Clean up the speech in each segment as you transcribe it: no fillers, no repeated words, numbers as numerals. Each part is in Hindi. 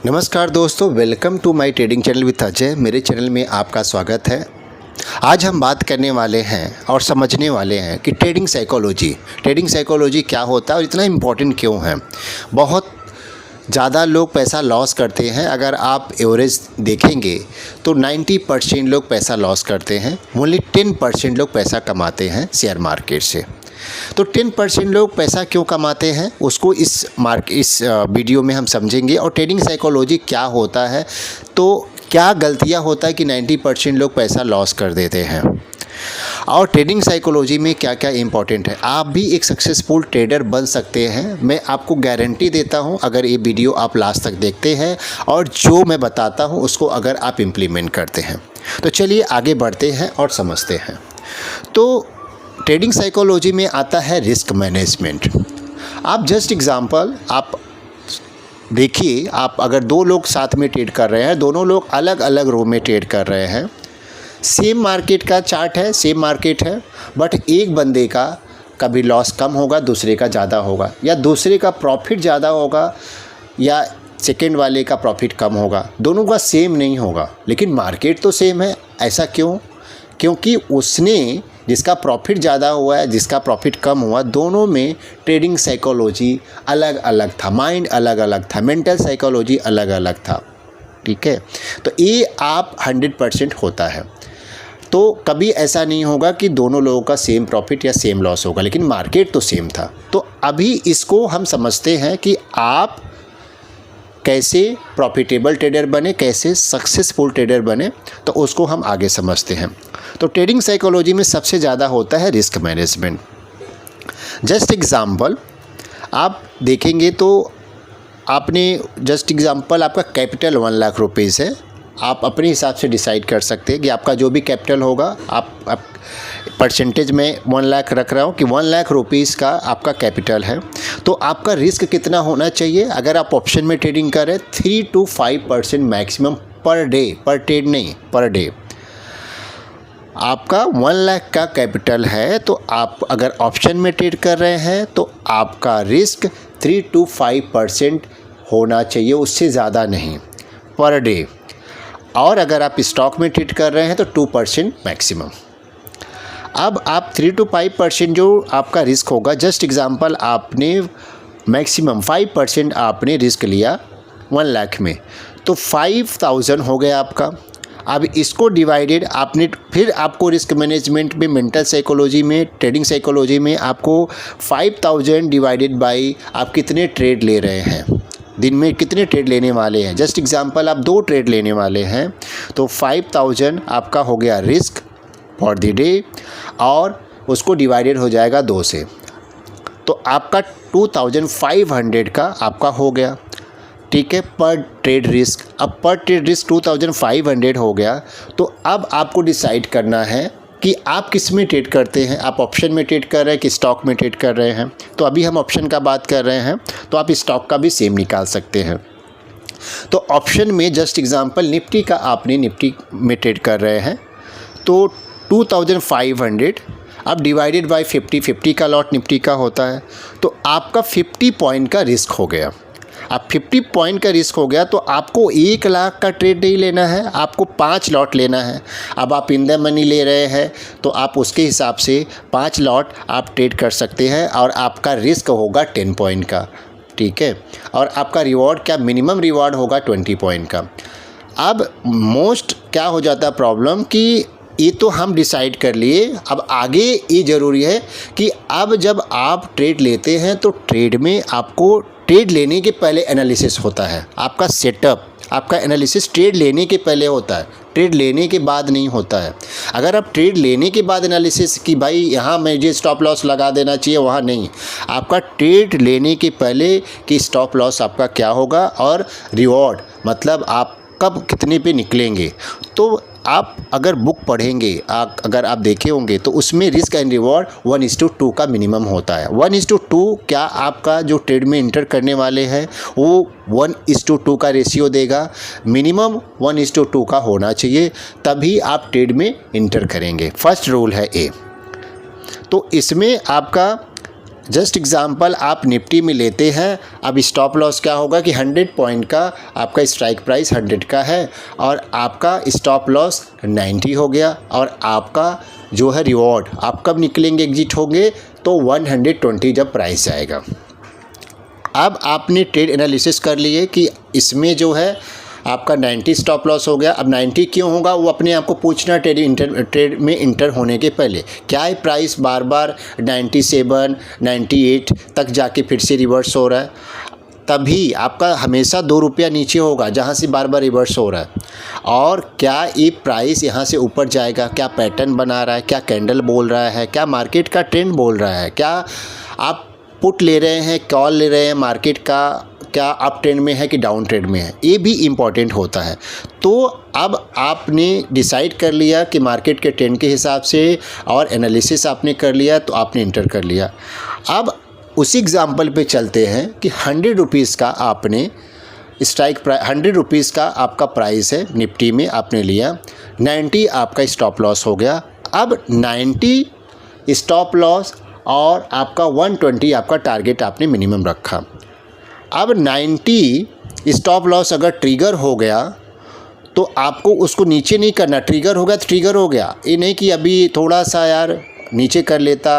नमस्कार दोस्तों, welcome to my trading channel with Ajay. मेरे चैनल में आपका स्वागत है। आज हम बात करने वाले हैं और समझने वाले हैं कि ट्रेडिंग साइकोलॉजी क्या होता है और इतना इम्पोर्टेंट क्यों है। बहुत ज़्यादा लोग पैसा लॉस करते हैं। अगर आप एवरेज देखेंगे तो 90% लोग पैसा लॉस करते हैं, ओनली 10% लोग पैसा कमाते हैं शेयर मार्केट से। तो 10% लोग पैसा क्यों कमाते हैं उसको इस वीडियो में हम समझेंगे। और ट्रेडिंग साइकोलॉजी क्या होता है, तो क्या गलतियां होता है कि 90% लोग पैसा लॉस कर देते हैं, और ट्रेडिंग साइकोलॉजी में क्या क्या इंपॉर्टेंट है। आप भी एक सक्सेसफुल ट्रेडर बन सकते हैं, मैं आपको गारंटी देता हूं, अगर ये वीडियो आप लास्ट तक देखते हैं और जो मैं बताता हूं उसको अगर आप इम्प्लीमेंट करते हैं। तो चलिए आगे बढ़ते हैं और समझते हैं। तो ट्रेडिंग साइकोलॉजी में आता है रिस्क मैनेजमेंट। आप जस्ट एग्जांपल आप देखिए, आप अगर दो लोग साथ में ट्रेड कर रहे हैं, दोनों लोग अलग अलग रो में ट्रेड कर रहे हैं, सेम मार्केट का चार्ट है, सेम मार्केट है, बट एक बंदे का कभी लॉस कम होगा, दूसरे का ज़्यादा होगा, या दूसरे का प्रॉफिट ज़्यादा होगा या सेकेंड वाले का प्रॉफिट कम होगा। दोनों का सेम नहीं होगा, लेकिन मार्केट तो सेम है। ऐसा क्यों? क्योंकि उसने जिसका प्रॉफिट ज़्यादा हुआ है, जिसका प्रॉफिट कम हुआ, दोनों में ट्रेडिंग साइकोलॉजी अलग अलग था, माइंड अलग अलग था, मेंटल साइकोलॉजी अलग अलग था। ठीक है, तो ये आप 100% होता है। तो कभी ऐसा नहीं होगा कि दोनों लोगों का सेम प्रॉफिट या सेम लॉस होगा, लेकिन मार्केट तो सेम था। तो अभी इसको हम समझते हैं कि आप कैसे प्रॉफिटेबल ट्रेडर बने, कैसे सक्सेसफुल ट्रेडर बने, तो उसको हम आगे समझते हैं। तो ट्रेडिंग साइकोलॉजी में सबसे ज़्यादा होता है रिस्क मैनेजमेंट। जस्ट एग्जांपल आप देखेंगे तो आपने जस्ट एग्जांपल आपका कैपिटल 1 लाख रुपीज़ है। आप अपने हिसाब से डिसाइड कर सकते हैं कि आपका जो भी कैपिटल होगा, आप परसेंटेज में 1 लाख रख रहा हूँ कि 1 लाख रुपीज़ का आपका कैपिटल है। तो आपका रिस्क कितना होना चाहिए? अगर आप ऑप्शन में ट्रेडिंग कर रहे हैं, 3 to 5% मैक्सिमम पर डे, पर ट्रेड नहीं, पर डे। आपका 1 लाख का कैपिटल है, तो आप अगर ऑप्शन में ट्रेड कर रहे हैं तो आपका रिस्क 3 to 5% होना चाहिए, उससे ज़्यादा नहीं, पर डे। और अगर आप स्टॉक में ट्रेड कर रहे हैं तो 2% मैक्सिमम। अब आप 3 to 5% जो आपका रिस्क होगा, जस्ट एग्जांपल आपने मैक्सिमम 5% आपने रिस्क लिया 1 लाख में, तो 5000 हो गया आपका। अब इसको डिवाइडेड आपने, फिर आपको रिस्क मैनेजमेंट में, मेंटल साइकोलॉजी में, ट्रेडिंग साइकोलॉजी में आपको 5000 डिवाइडेड बाई आप कितने ट्रेड ले रहे हैं, दिन में कितने ट्रेड लेने वाले हैं। जस्ट एग्जांपल आप 2 ट्रेड लेने वाले हैं, तो 5000 आपका हो गया रिस्क फॉर द डे, और उसको डिवाइडेड हो जाएगा 2 से, तो आपका 2500 का आपका हो गया। ठीक है, पर ट्रेड रिस्क। अब पर ट्रेड रिस्क 2500 हो गया। तो अब आपको डिसाइड करना है कि आप किस में ट्रेड करते हैं। आप ऑप्शन में ट्रेड कर रहे हैं कि स्टॉक में ट्रेड कर रहे हैं। तो अभी हम ऑप्शन का बात कर रहे हैं, तो आप स्टॉक का भी सेम निकाल सकते हैं। तो ऑप्शन में जस्ट एग्जांपल निफ्टी का, आपने निफ्टी में ट्रेड कर रहे हैं, तो 2500 अब डिवाइडेड बाय 50 का लॉट निफ्टी का होता है, तो आपका 50 पॉइंट का रिस्क हो गया। अब 50 पॉइंट का रिस्क हो गया, तो आपको 1 लाख का ट्रेड नहीं लेना है, आपको 5 लॉट लेना है। अब आप इन द मनी ले रहे हैं, तो आप उसके हिसाब से 5 लॉट आप ट्रेड कर सकते हैं, और आपका रिस्क होगा 10 पॉइंट का। ठीक है, और आपका रिवॉर्ड क्या, मिनिमम रिवॉर्ड होगा 20 पॉइंट का। अब मोस्ट क्या हो जाता है प्रॉब्लम कि ये तो हम डिसाइड कर लिए, अब आगे ये ज़रूरी है कि अब जब आप ट्रेड लेते हैं तो ट्रेड में आपको ट्रेड लेने के पहले एनालिसिस होता है। आपका सेटअप, आपका एनालिसिस ट्रेड लेने के पहले होता है, ट्रेड लेने के बाद नहीं होता है। अगर आप ट्रेड लेने के बाद एनालिसिस कि भाई यहाँ मुझे स्टॉप लॉस लगा देना चाहिए, वहाँ नहीं। आपका ट्रेड लेने के पहले कि स्टॉप लॉस आपका क्या होगा, और रिवॉर्ड मतलब आप कब कितने पे निकलेंगे। तो आप अगर बुक पढ़ेंगे, अगर आप देखे होंगे, तो उसमें रिस्क एंड रिवॉर्ड 1:2 का मिनिमम होता है। 1:2 क्या आपका जो ट्रेड में इंटर करने वाले हैं वो 1:2 का रेशियो देगा। मिनिमम 1:2 का होना चाहिए, तभी आप ट्रेड में इंटर करेंगे। फर्स्ट रूल है ए। तो इसमें आपका जस्ट एग्जांपल आप निफ्टी में लेते हैं, अब स्टॉप लॉस क्या होगा कि 100 पॉइंट का आपका स्ट्राइक प्राइस 100 का है और आपका स्टॉप लॉस 90 हो गया और आपका जो है रिवॉर्ड आप कब निकलेंगे, एग्जिट होंगे तो 120 जब प्राइस जाएगा। अब आपने ट्रेड एनालिसिस कर लिए कि इसमें जो है आपका 90 स्टॉप लॉस हो गया। अब 90 क्यों होगा वो अपने आप को पूछना ट्रेड में इंटर होने के पहले, क्या है प्राइस बार बार 97 98 तक जाके फिर से रिवर्स हो रहा है, तभी आपका हमेशा 2 रुपया नीचे होगा जहाँ से बार बार रिवर्स हो रहा है। और क्या ये प्राइस यहाँ से ऊपर जाएगा, क्या पैटर्न बना रहा है, क्या कैंडल बोल रहा है, क्या मार्केट का ट्रेंड बोल रहा है, क्या आप पुट ले रहे हैं, कॉल ले रहे हैं, मार्केट का क्या अप ट्रेंड में है कि डाउन ट्रेंड में है, ये भी इम्पॉर्टेंट होता है। तो अब आपने डिसाइड कर लिया कि मार्केट के ट्रेंड के हिसाब से और एनालिसिस आपने कर लिया तो आपने इंटर कर लिया। अब उसी एग्जाम्पल पे चलते हैं कि 100 रुपीज़ का आपने स्ट्राइक प्राइस 100 रुपीज़ का आपका प्राइस है, निफ्टी में आपने लिया, 90 आपका स्टॉप लॉस हो गया। अब 90 स्टॉप लॉस और आपका 120 आपका टारगेट आपने मिनिमम रखा। अब 90 स्टॉप लॉस अगर ट्रिगर हो गया तो आपको उसको नीचे नहीं करना, ट्रिगर हो गया तो ट्रिगर हो गया, ये नहीं कि अभी थोड़ा सा यार नीचे कर लेता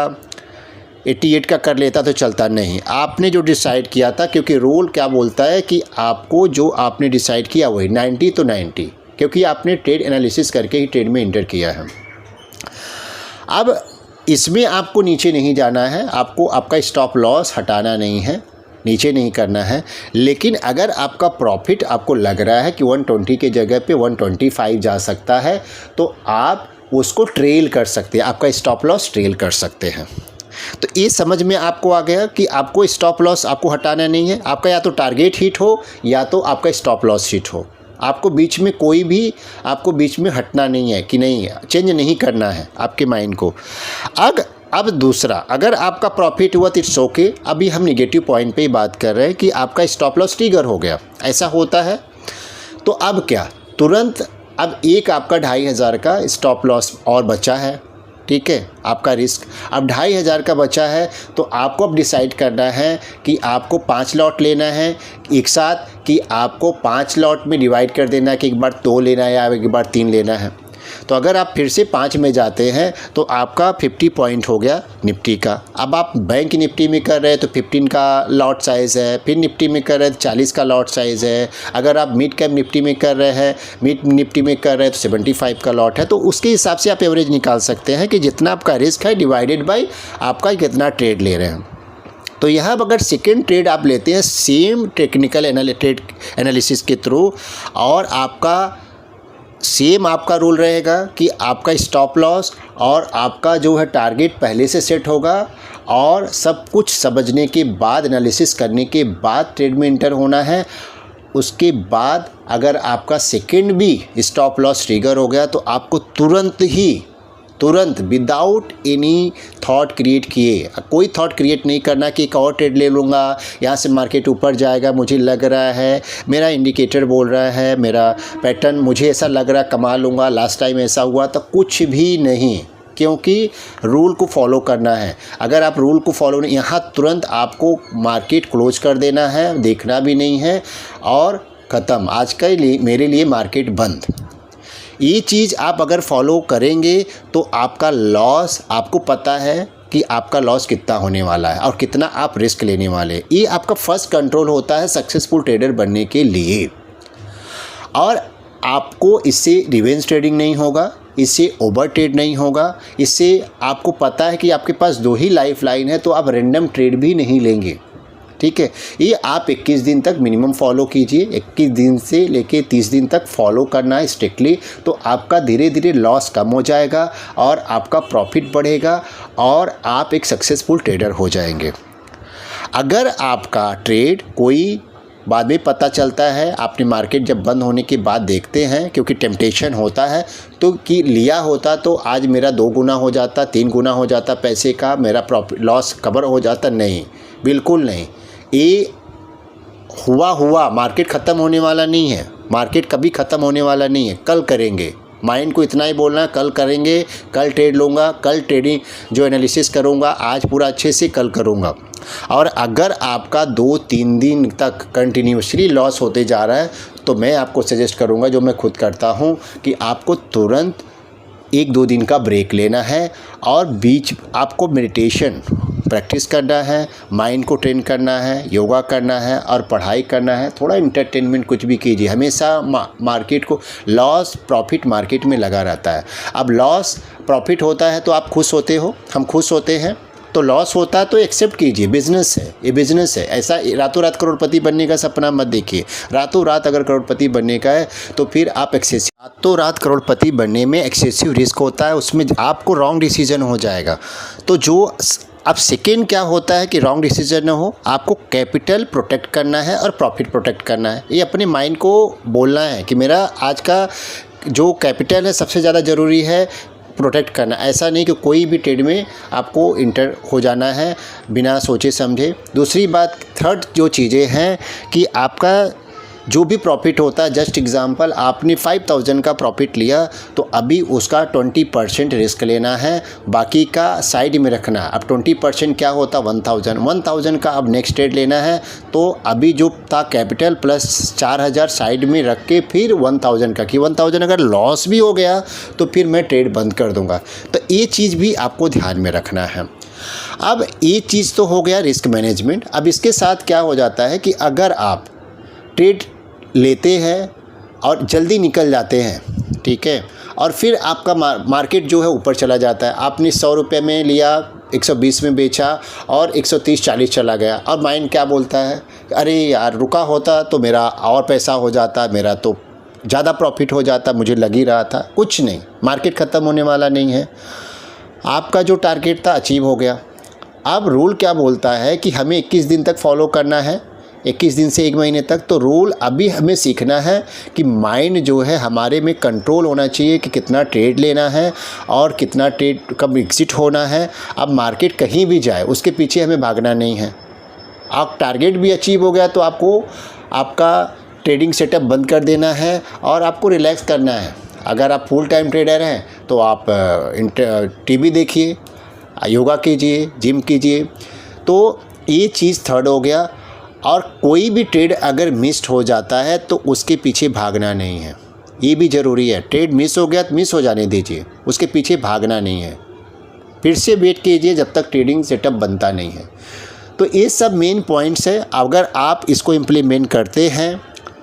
88 का कर लेता तो चलता, नहीं। आपने जो डिसाइड किया था, क्योंकि रूल क्या बोलता है कि आपको जो आपने डिसाइड किया वही 90 तो 90, क्योंकि आपने ट्रेड एनालिसिस करके ही ट्रेड में इंटर किया है। अब इसमें आपको नीचे नहीं जाना है, आपको आपका स्टॉप लॉस हटाना नहीं है, नीचे नहीं करना है। लेकिन अगर आपका प्रॉफिट आपको लग रहा है कि 120 के जगह पे 125 जा सकता है तो आप उसको ट्रेल कर सकते हैं, आपका स्टॉप लॉस ट्रेल कर सकते हैं। तो ये समझ में आपको आ गया कि आपको स्टॉप लॉस आपको हटाना नहीं है, आपका या तो टारगेट हिट हो या तो आपका स्टॉप लॉस हिट हो, आपको बीच में कोई भी आपको बीच में हटना नहीं है कि नहीं, चेंज नहीं करना है आपके माइंड को। अब दूसरा, अगर आपका प्रॉफिट हुआ तो इट्स ओके। अभी हम निगेटिव पॉइंट पे ही बात कर रहे हैं कि आपका स्टॉप लॉस ट्रिगर हो गया, ऐसा होता है। तो अब क्या, तुरंत अब एक आपका 2500 का स्टॉप लॉस और बचा है, ठीक है, आपका रिस्क अब 2500 का बचा है। तो आपको अब डिसाइड करना है कि आपको 5 लॉट लेना है एक साथ, कि आपको 5 लॉट में डिवाइड कर देना है कि एक बार 2 लेना है या एक बार 3 लेना है। तो अगर आप फिर से 5 में जाते हैं तो आपका 50 पॉइंट हो गया निफ्टी का। अब आप बैंक निफ्टी में कर रहे हैं तो 15 का लॉट साइज़ है, फिर निफ्टी में कर रहे हैं तो 40 का लॉट साइज़ है। अगर आप मिड कैप निफ्टी में कर रहे हैं, मिड निफ्टी में कर रहे हैं तो 75 का लॉट है। तो उसके हिसाब से आप एवरेज निकाल सकते हैं कि जितना आपका रिस्क है डिवाइडेड बाई आपका कितना ट्रेड ले रहे हैं। तो यहाँ अगर सेकेंड ट्रेड आप लेते हैं सेम टेक्निकल ट्रेड एनालिसिस के थ्रू, और आपका सेम आपका रूल रहेगा कि आपका स्टॉप लॉस और आपका जो है टारगेट पहले से सेट होगा, और सब कुछ समझने के बाद, एनालिसिस करने के बाद ट्रेड में इंटर होना है। उसके बाद अगर आपका सेकंड भी स्टॉप लॉस ट्रिगर हो गया तो आपको तुरंत विदाउट एनी थॉट क्रिएट किए, कोई थॉट क्रिएट नहीं करना कि एक और ट्रेड ले लूँगा, यहाँ से मार्केट ऊपर जाएगा, मुझे लग रहा है, मेरा इंडिकेटर बोल रहा है, मेरा पैटर्न मुझे ऐसा लग रहा है, कमा लूँगा, लास्ट टाइम ऐसा हुआ। तो कुछ भी नहीं, क्योंकि रूल को फॉलो करना है। अगर आप रूल को फॉलो नहीं, यहाँ तुरंत आपको मार्केट क्लोज कर देना है, देखना भी नहीं है और ख़त्म, आज के लिए मेरे लिए मार्केट बंद। ये चीज़ आप अगर फॉलो करेंगे तो आपका लॉस, आपको पता है कि आपका लॉस कितना होने वाला है और कितना आप रिस्क लेने वाले। ये आपका फर्स्ट कंट्रोल होता है सक्सेसफुल ट्रेडर बनने के लिए। और आपको इससे रिवेंज ट्रेडिंग नहीं होगा, इससे ओवर ट्रेड नहीं होगा, इससे आपको पता है कि आपके पास 2 ही लाइफ लाइन है, तो आप रैंडम ट्रेड भी नहीं लेंगे, ठीक है। ये आप 21 दिन तक मिनिमम फॉलो कीजिए, 21 दिन से लेके 30 दिन तक फॉलो करना है स्ट्रिक्टली। तो आपका धीरे धीरे लॉस कम हो जाएगा और आपका प्रॉफिट बढ़ेगा और आप एक सक्सेसफुल ट्रेडर हो जाएंगे। अगर आपका ट्रेड कोई बाद में पता चलता है, आपने मार्केट जब बंद होने के बाद देखते हैं, क्योंकि टेम्पटेशन होता है, तो कि लिया होता तो आज मेरा 2 गुना हो जाता, 3 गुना हो जाता पैसे का, मेरा प्रॉफिट लॉस कवर हो जाता। नहीं, बिल्कुल नहीं। ये हुआ मार्केट ख़त्म होने वाला नहीं है, मार्केट कभी ख़त्म होने वाला नहीं है, कल करेंगे, माइंड को इतना ही बोलना है, कल करेंगे, कल ट्रेड लूँगा, कल ट्रेडिंग जो एनालिसिस करूँगा आज पूरा अच्छे से कल करूँगा। और अगर आपका 2-3 दिन तक कंटिन्यूसली लॉस होते जा रहा है तो मैं आपको सजेस्ट करूँगा, जो मैं खुद करता हूँ, कि आपको तुरंत 1-2 दिन का ब्रेक लेना है और बीच आपको मेडिटेशन प्रैक्टिस करना है, माइंड को ट्रेन करना है, योगा करना है और पढ़ाई करना है, थोड़ा इंटरटेनमेंट कुछ भी कीजिए। हमेशा मार्केट को लॉस प्रॉफिट मार्केट में लगा रहता है। अब लॉस प्रॉफिट होता है तो आप खुश होते हो, हम खुश होते हैं, तो लॉस होता है तो एक्सेप्ट कीजिए, बिजनेस है, ये बिजनेस है। ऐसा रातों रात करोड़पति बनने का सपना मत देखिए। रातों रात अगर करोड़पति बनने का है तो फिर आप रातों रात करोड़पति बनने में एक्सेसिव रिस्क होता है, उसमें आपको रॉन्ग डिसीजन हो जाएगा। तो जो अब सेकेंड क्या होता है कि रॉन्ग डिसीजन ना हो, आपको कैपिटल प्रोटेक्ट करना है और प्रॉफिट प्रोटेक्ट करना है। ये अपने माइंड को बोलना है कि मेरा आज का जो कैपिटल है सबसे ज़्यादा ज़रूरी है प्रोटेक्ट करना। ऐसा नहीं कि कोई भी ट्रेड में आपको इंटर हो जाना है बिना सोचे समझे। दूसरी बात, थर्ड जो चीज़ें हैं कि आपका जो भी प्रॉफिट होता है, जस्ट एग्जांपल आपने 5000 का प्रॉफिट लिया तो अभी उसका 20% रिस्क लेना है, बाकी का साइड में रखना है। अब 20% क्या होता है 1000 का अब नेक्स्ट ट्रेड लेना है, तो अभी जो था कैपिटल प्लस 4000 साइड में रख के फिर 1000 का, कि 1000 अगर लॉस भी हो गया तो फिर मैं ट्रेड बंद कर दूंगा। तो ये चीज़ भी आपको ध्यान में रखना है। अब ये चीज़ तो हो गया रिस्क मैनेजमेंट। अब इसके साथ क्या हो जाता है कि अगर आप ट्रेड लेते हैं और जल्दी निकल जाते हैं, ठीक है, और फिर आपका मार्केट जो है ऊपर चला जाता है, आपने 100 रुपये में लिया, 120 में बेचा और 130-40 चला गया, और माइंड क्या बोलता है, अरे यार रुका होता तो मेरा और पैसा हो जाता, मेरा तो ज़्यादा प्रॉफिट हो जाता, मुझे लग ही रहा था। कुछ नहीं, मार्केट ख़त्म होने वाला नहीं है, आपका जो टारगेट था अचीव हो गया। अब रूल क्या बोलता है कि हमें 21 दिन तक फॉलो करना है, 21 दिन से 1 महीने तक। तो रूल अभी हमें सीखना है कि माइंड जो है हमारे में कंट्रोल होना चाहिए कि कितना ट्रेड लेना है और कितना ट्रेड कब एग्जिट होना है। अब मार्केट कहीं भी जाए उसके पीछे हमें भागना नहीं है। आप टारगेट भी अचीव हो गया तो आपको आपका ट्रेडिंग सेटअप बंद कर देना है और आपको रिलैक्स करना है। अगर आप फुल टाइम ट्रेडर हैं तो आप टीवी देखिए, योगा कीजिए, जिम कीजिए। तो ये चीज़ थर्ड हो गया। और कोई भी ट्रेड अगर मिस्ड हो जाता है तो उसके पीछे भागना नहीं है, ये भी ज़रूरी है। ट्रेड मिस हो गया तो मिस हो जाने दीजिए, उसके पीछे भागना नहीं है, फिर से वेट कीजिए जब तक ट्रेडिंग सेटअप बनता नहीं है। तो ये सब मेन पॉइंट्स है। अगर आप इसको इम्प्लीमेंट करते हैं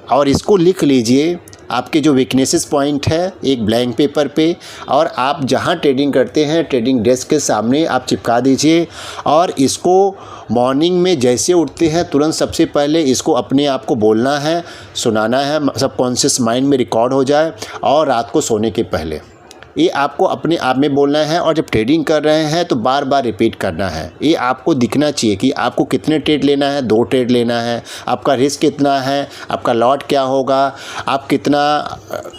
और इसको लिख लीजिए, आपके जो वीकनेसेस पॉइंट है एक ब्लैंक पेपर पे, और आप जहां ट्रेडिंग करते हैं ट्रेडिंग डेस्क के सामने आप चिपका दीजिए। और इसको मॉर्निंग में जैसे उठते हैं तुरंत सबसे पहले इसको अपने आप को बोलना है, सुनाना है, सबकॉन्शियस माइंड में रिकॉर्ड हो जाए। और रात को सोने के पहले ये आपको अपने आप में बोलना है। और जब ट्रेडिंग कर रहे हैं तो बार बार रिपीट करना है। ये आपको दिखना चाहिए कि आपको कितने ट्रेड लेना है, 2 ट्रेड लेना है, आपका रिस्क कितना है, आपका लॉट क्या होगा, आप कितना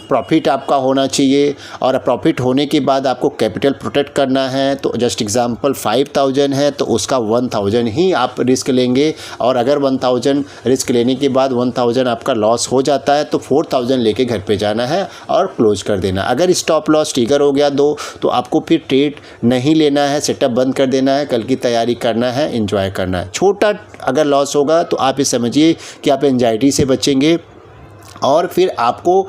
प्रॉफिट आपका होना चाहिए, और प्रॉफिट होने के बाद आपको कैपिटल प्रोटेक्ट करना है। तो जस्ट एग्जांपल 5000 है तो उसका 1000 ही आप रिस्क लेंगे। और अगर 1000 रिस्क लेने के बाद 1000 आपका लॉस हो जाता है तो 4000 लेके घर पे जाना है और क्लोज कर देना। अगर स्टॉप लॉस ट्रिगर हो गया 2 तो आपको फिर ट्रेड नहीं लेना है, सेटअप बंद कर देना है, कल की तैयारी करना है, एंजॉय करना है। छोटा अगर लॉस होगा तो आप ये समझिए कि आप एंजाइटी से बचेंगे और फिर आपको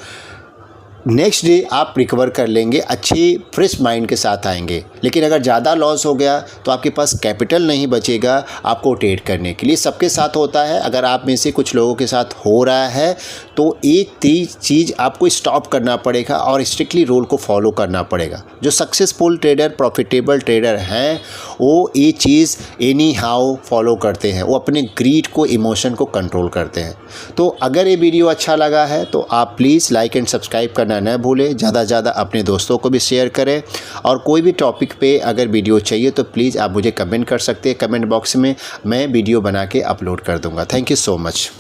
नेक्स्ट डे आप रिकवर कर लेंगे, अच्छी फ्रेश माइंड के साथ आएंगे। लेकिन अगर ज़्यादा लॉस हो गया तो आपके पास कैपिटल नहीं बचेगा आपको ट्रेड करने के लिए। सबके साथ होता है, अगर आप में से कुछ लोगों के साथ हो रहा है तो एक चीज़ आपको स्टॉप करना पड़ेगा और स्ट्रिक्टली रूल को फॉलो करना पड़ेगा। जो सक्सेसफुल ट्रेडर, प्रॉफिटेबल ट्रेडर हैं वो ये चीज़ एनी हाउ फॉलो करते हैं, वो अपने ग्रीड को, इमोशन को कंट्रोल करते हैं। तो अगर ये वीडियो अच्छा लगा है तो आप प्लीज़ लाइक एंड सब्सक्राइब करना न भूलें, ज़्यादा से ज़्यादा अपने दोस्तों को भी शेयर करें। और कोई भी टॉपिक पे अगर वीडियो चाहिए तो प्लीज़ आप मुझे कमेंट कर सकते हैं, कमेंट बॉक्स में मैं वीडियो बना के अपलोड कर दूंगा। Thank you so much.